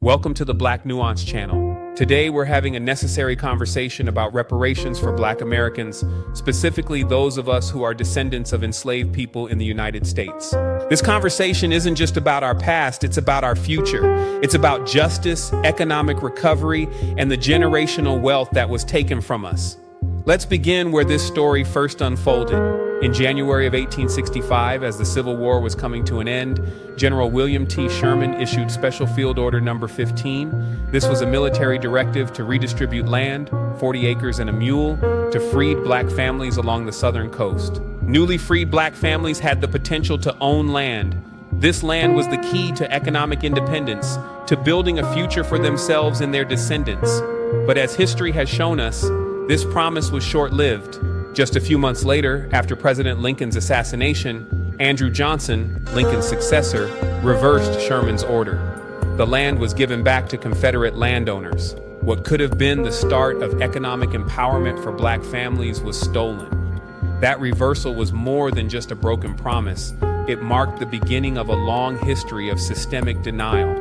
Welcome to the Black Nuance channel. Today we're having a necessary conversation about reparations for Black Americans, specifically those of us who are descendants of enslaved people in the United States. This conversation isn't just about our past, it's about our future. It's about justice, economic recovery, and the generational wealth that was taken from us. Let's begin where this story first unfolded. In January of 1865, as the Civil War was coming to an end, General William T. Sherman issued Special Field Order Number 15. This was a military directive to redistribute land, 40 acres and a mule, to freed Black families along the southern coast. Newly freed Black families had the potential to own land. This land was the key to economic independence, to building a future for themselves and their descendants. But as history has shown us, this promise was short-lived. Just a few months later, after President Lincoln's assassination, Andrew Johnson, Lincoln's successor, reversed Sherman's order. The land was given back to Confederate landowners. What could have been the start of economic empowerment for Black families was stolen. That reversal was more than just a broken promise. It marked the beginning of a long history of systemic denial.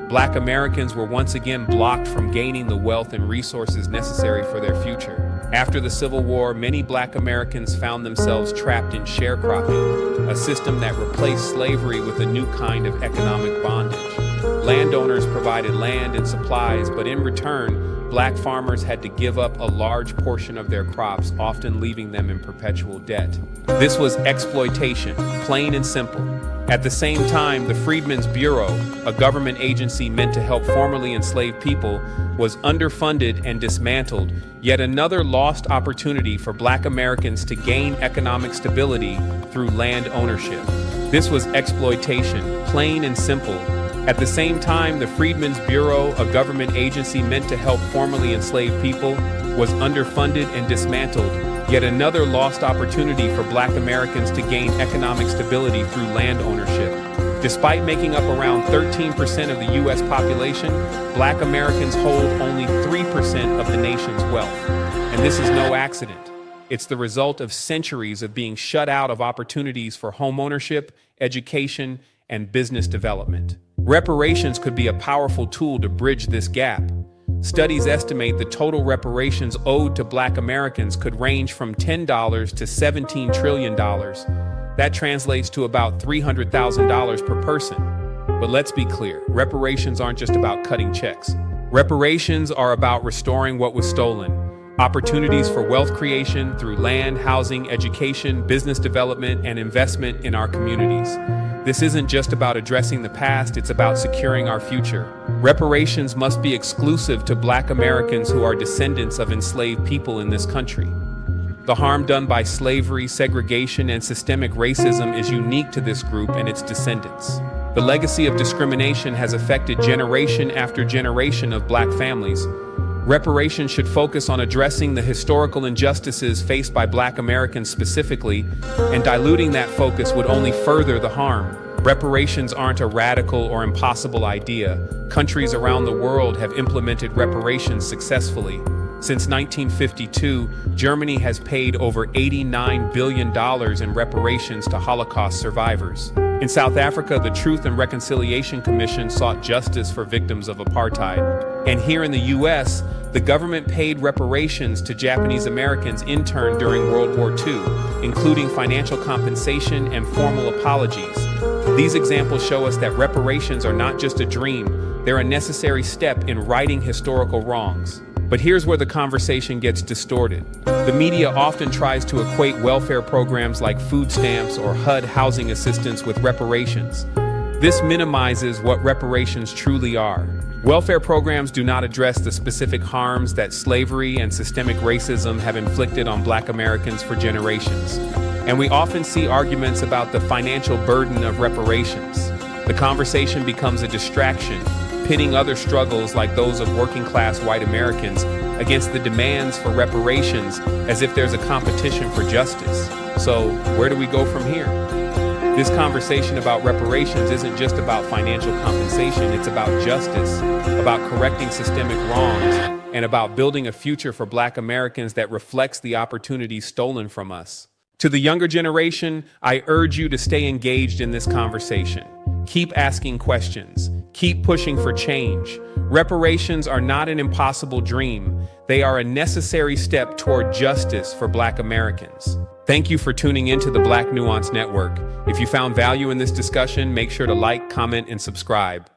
Black Americans were once again blocked from gaining the wealth and resources necessary for their future. After the Civil War, many Black Americans found themselves trapped in sharecropping, a system that replaced slavery with a new kind of economic bondage. Landowners provided land and supplies, but in return, Black farmers had to give up a large portion of their crops, often leaving them in perpetual debt. This was exploitation, plain and simple. At the same time, the Freedmen's Bureau, a government agency meant to help formerly enslaved people, was underfunded and dismantled, yet another lost opportunity for Black Americans to gain economic stability through land ownership. This was exploitation, plain and simple. At the same time, the Freedmen's Bureau, a government agency meant to help formerly enslaved people, was underfunded and dismantled, yet another lost opportunity for Black Americans to gain economic stability through land ownership. Despite making up around 13% of the U.S. population, Black Americans hold only 3% of the nation's wealth. And this is no accident. It's the result of centuries of being shut out of opportunities for home ownership, education, and business development. Reparations could be a powerful tool to bridge this gap. Studies estimate the total reparations owed to Black Americans could range from $10 to $17 trillion. That translates to about $300,000 per person. But let's be clear, reparations aren't just about cutting checks. Reparations are about restoring what was stolen. Opportunities for wealth creation through land, housing, education, business development, and investment in our communities. This isn't just about addressing the past, it's about securing our future. Reparations must be exclusive to Black Americans who are descendants of enslaved people in this country. The harm done by slavery, segregation, and systemic racism is unique to this group and its descendants. The legacy of discrimination has affected generation after generation of Black families. Reparations should focus on addressing the historical injustices faced by Black Americans specifically, and diluting that focus would only further the harm. Reparations aren't a radical or impossible idea. Countries around the world have implemented reparations successfully. Since 1952, Germany has paid over $89 billion in reparations to Holocaust survivors. In South Africa, the Truth and Reconciliation Commission sought justice for victims of apartheid. And here in the U.S., the government paid reparations to Japanese Americans interned during World War II, including financial compensation and formal apologies. These examples show us that reparations are not just a dream, they're a necessary step in righting historical wrongs. But here's where the conversation gets distorted. The media often tries to equate welfare programs like food stamps or HUD housing assistance with reparations. This minimizes what reparations truly are. Welfare programs do not address the specific harms that slavery and systemic racism have inflicted on Black Americans for generations. And we often see arguments about the financial burden of reparations. The conversation becomes a distraction, pitting other struggles like those of working-class white Americans against the demands for reparations as if there's a competition for justice. So, where do we go from here? This conversation about reparations isn't just about financial compensation, it's about justice, about correcting systemic wrongs, and about building a future for Black Americans that reflects the opportunities stolen from us. To the younger generation, I urge you to stay engaged in this conversation. Keep asking questions. Keep pushing for change. Reparations are not an impossible dream. They are a necessary step toward justice for Black Americans. Thank you for tuning into the Black Nuance Network. If you found value in this discussion, make sure to like, comment, and subscribe.